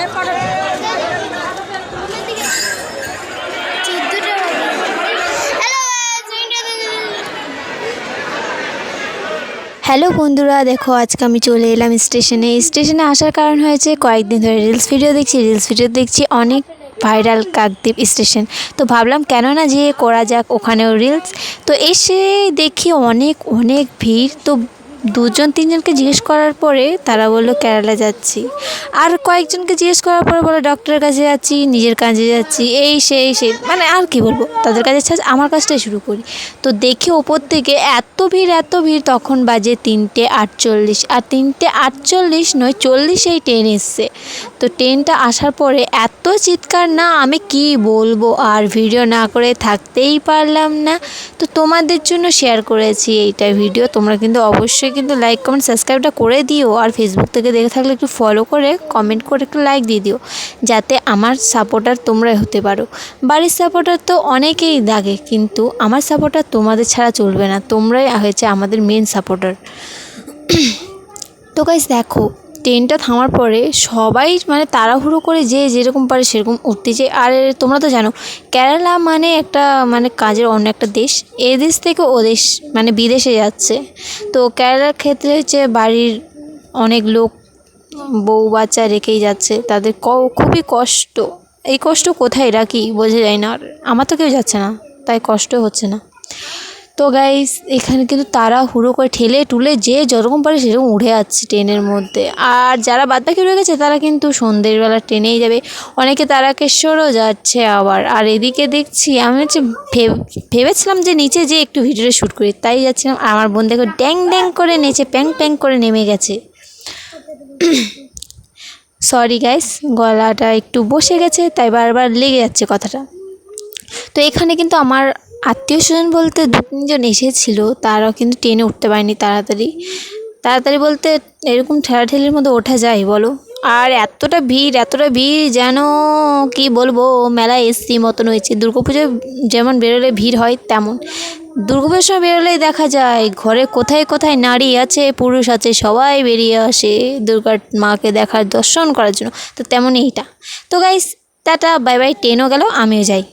Hello বন্ধুরা, দেখো আজকে আমি চলে এলাম স্টেশনে আসার কারণ হয়েছে কয়েকদিন ধরে রিলস ভিডিও দেখছি অনেক ভাইরাল কাকদ্বীপ স্টেশন। তো ভাবলাম কেন না যে করা যাক ওখানেও রিলস। তো এসে দেখি অনেক অনেক ভিড়। তো দুজন তিনজনকে জিজ্ঞেস করার পরে তারা বললো কেরালা যাচ্ছি, আর কয়েকজনকে জিজ্ঞেস করার পরে বলে ডক্টরের কাছে যাচ্ছি, নিজের কাজে যাচ্ছি, এই সেই মানে আর কি বলবো, তাদের কাছে ছাড় আমার কাজটাই শুরু করি। তো দেখি ওপর থেকে এত ভিড়, তখন বাজে 3:48, আর 3:48 নয় 40 ট্রেন এসছে। তো ট্রেনটা আসার পরে এত চিৎকার না আমি কি বলবো, আর ভিডিও না করে থাকতেই পারলাম না। তো তোমাদের জন্য শেয়ার করেছি এইটা ভিডিও। তোমরা কিন্তু অবশ্যই কিন্তু লাইক কমেন্ট সাবস্ক্রাইবটা করে দিও, আর ফেসবুক থেকে দেখে থাকলে একটু ফলো করে কমেন্ট করে একটু লাইক দিয়ে দিও, যাতে আমার সাপোর্টার তোমরাই হতে পারো। বাড়ির সাপোর্টার তো অনেকেই লাগে, কিন্তু আমার সাপোর্টার তোমাদের ছাড়া চলবে না, তোমরাই হয়েছে আমাদের মেন সাপোর্টার। তো গাইস দেখো, ট্রেনটা থামার পরে সবাই মানে তাড়াহুড়ো করে যে যেরকম পারে সেরকম উঠতে যায়। আর তোমরা তো জানো কেরালা মানে একটা মানে কাজের অন্য একটা দেশ, এ দেশ থেকে ও দেশ মানে বিদেশে যাচ্ছে। তো কেরালার ক্ষেত্রে হচ্ছে বাড়ির অনেক লোক বউ বাচ্চা রেখেই যাচ্ছে, তাদের খুবই কষ্ট। এই কষ্ট কোথায় রাখি বোঝা যায় না, আর আমার তো কেউ যাচ্ছে না তাই কষ্ট হচ্ছে না। তো গাইস এখানে কিন্তু তাড়াহুড়ো করে ঠেলে টুলে যে যেরকম পারে সেরকম উঠে যাচ্ছে ট্রেনের মধ্যে। আর যারা বাদবাকি রয়ে গেছে তারা কিন্তু সন্ধ্যের বেলা ট্রেনেই যাবে, অনেকে তারকেশ্বরও যাচ্ছে আবার। আর এদিকে দেখছি আমি হচ্ছে ভেবেছিলাম যে নিচে যে একটু ভিডিওটা শ্যুট করি, তাই যাচ্ছিলাম। আর আমার বোন দেখো ড্যাং ড্যাং করে নেচে প্যাং প্যাং করে নেমে গেছে। সরি গাইস, গলাটা একটু বসে গেছে তাই বারবার লেগে যাচ্ছে কথাটা। তো এখানে কিন্তু আমার আত্মীয় স্বজন বলতে 2-3 জন এসেছিল, তারাও কিন্তু ট্রেনে উঠতে পারেনি তাড়াতাড়ি বলতে এরকম ঠেলাঠেলির মধ্যে ওঠা যায় বলো। আর এতটা ভিড় যেন কি বলবো, মেলা এসছি মতন হয়েছে। দুর্গাপুজোয় যেমন বেরোলে ভিড় হয় তেমন দুর্গাপুজোর সময় বেরোলেই দেখা যায় ঘরে কোথায় কোথায় নারী আছে পুরুষ আছে সবাই বেরিয়ে আসে দুর্গার মাকে দেখার দর্শন করার জন্য। তো তেমনই এইটা। তো গাইস টাটা বাই বাই, ট্রেনও গেল, আমিও যাই।